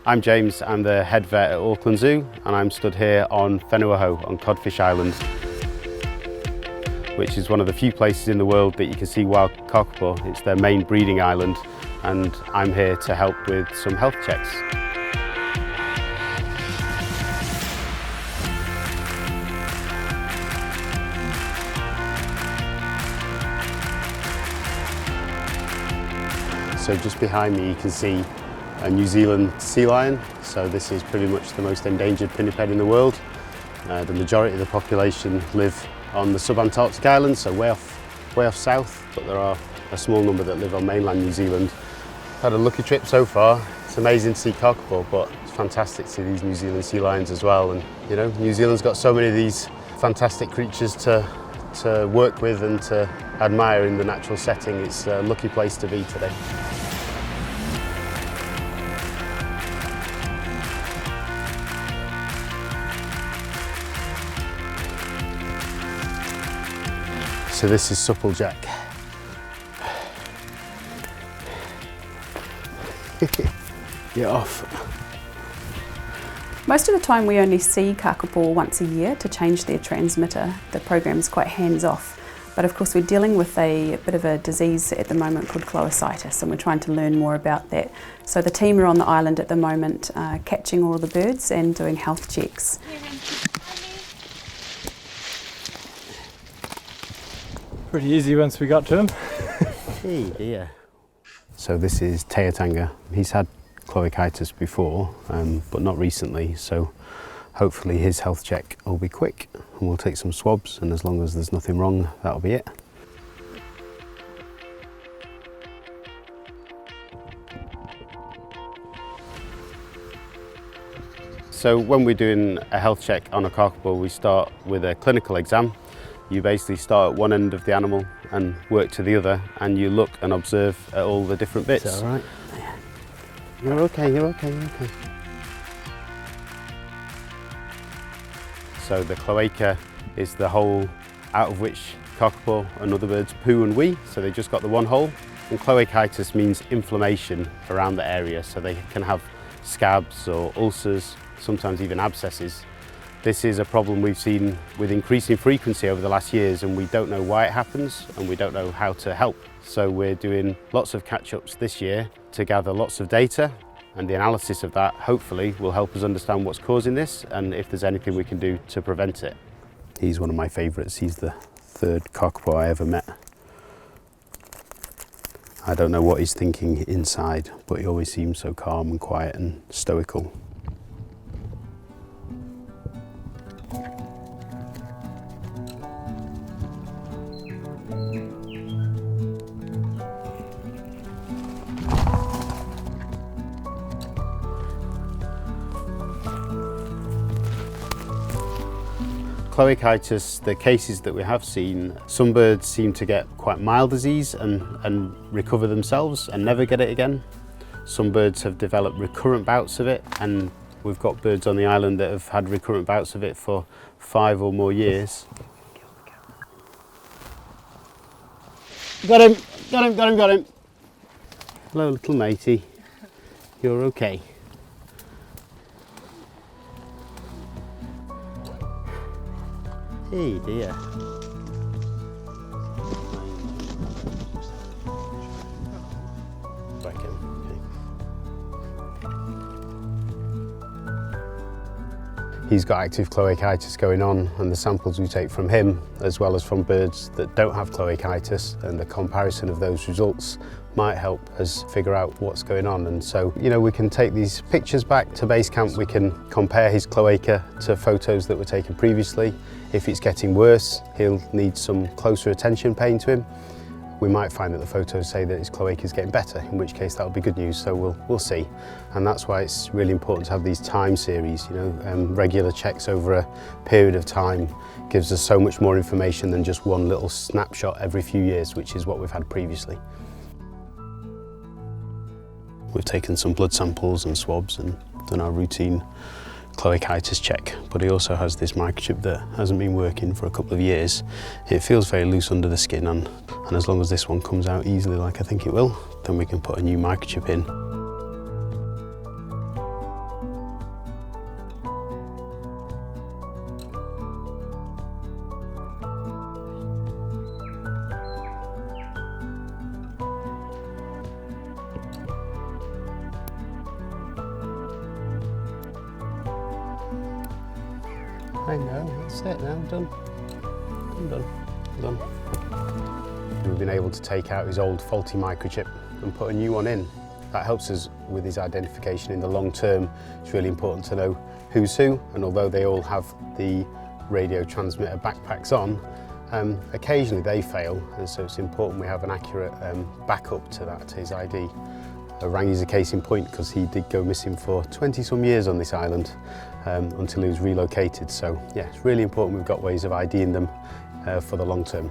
I'm James, I'm the head vet at Auckland Zoo, and I'm stood here on Whenuahu on Codfish Island, which is one of the few places in the world that you can see wild kakapo. It's their main breeding island, and I'm here to help with some health checks. So just behind me you can see a New Zealand sea lion. So this is pretty much the most endangered pinniped in the world. The majority of the population live on the subantarctic islands, so way off south, but there are a small number that live on mainland New Zealand. Had a lucky trip so far. It's amazing to see kakapo, but it's fantastic to see these New Zealand sea lions as well. And you know, New Zealand's got so many of these fantastic creatures to work with and to admire in the natural setting. It's a lucky place to be today. So this is Supplejack. Get off. Most of the time we only see kakapo once a year to change their transmitter. The program is quite hands-off. But of course we're dealing with a bit of a disease at the moment called chloascitis, and we're trying to learn more about that. So the team are on the island at the moment catching all the birds and doing health checks. Pretty easy once we got to him. Hey dear. So this is Teatanga. He's had chloacitis before, but not recently, so hopefully his health check will be quick and we'll take some swabs, and as long as there's nothing wrong, that'll be it. So when we're doing a health check on a kakapo, we start with a clinical exam. You basically start at one end of the animal and work to the other, and you look and observe at all the different bits. Is that all right? You're okay, you're okay, you're okay. So the cloaca is the hole out of which kakapo and other birds poo and wee, so they just got the one hole. And chloacitis means inflammation around the area, so they can have scabs or ulcers, sometimes even abscesses. This is a problem we've seen with increasing frequency over the last years, and we don't know why it happens and we don't know how to help. So we're doing lots of catch-ups this year to gather lots of data, and the analysis of that hopefully will help us understand what's causing this and if there's anything we can do to prevent it. He's one of my favourites. He's the third kakapo I ever met. I don't know what he's thinking inside, but he always seems so calm and quiet and stoical. Chloacitis, the cases that we have seen, some birds seem to get quite mild disease and recover themselves and never get it again. Some birds have developed recurrent bouts of it, and we've got birds on the island that have had recurrent bouts of it for 5 or more years. Got him, got him, got him, got him. Hello little matey, you're okay. Hey dear. Back in. Okay. He's got active chloacitis going on, and the samples we take from him, as well as from birds that don't have chloacitis, and the comparison of those results might help us figure out what's going on. And so, you know, we can take these pictures back to base camp, we can compare his cloaca to photos that were taken previously. If it's getting worse, he'll need some closer attention paying to him. We might find that the photos say that his cloaca is getting better, in which case that'll be good news, so we'll see. And that's why it's really important to have these time series, you know, regular checks over a period of time gives us so much more information than just one little snapshot every few years, which is what we've had previously. We've taken some blood samples and swabs and done our routine chloacitis check, but he also has this microchip that hasn't been working for a couple of years. It feels very loose under the skin, and as long as this one comes out easily like I think it will, then we can put a new microchip in. I know, that's it now, done. Done. We've been able to take out his old faulty microchip and put a new one in. That helps us with his identification in the long term. It's really important to know who's who, and although they all have the radio transmitter backpacks on, occasionally they fail, and so it's important we have an accurate backup to that, to his ID. Rangi's a case in point because he did go missing for 20 some years on this island until he was relocated. So yeah, it's really important we've got ways of IDing them for the long term.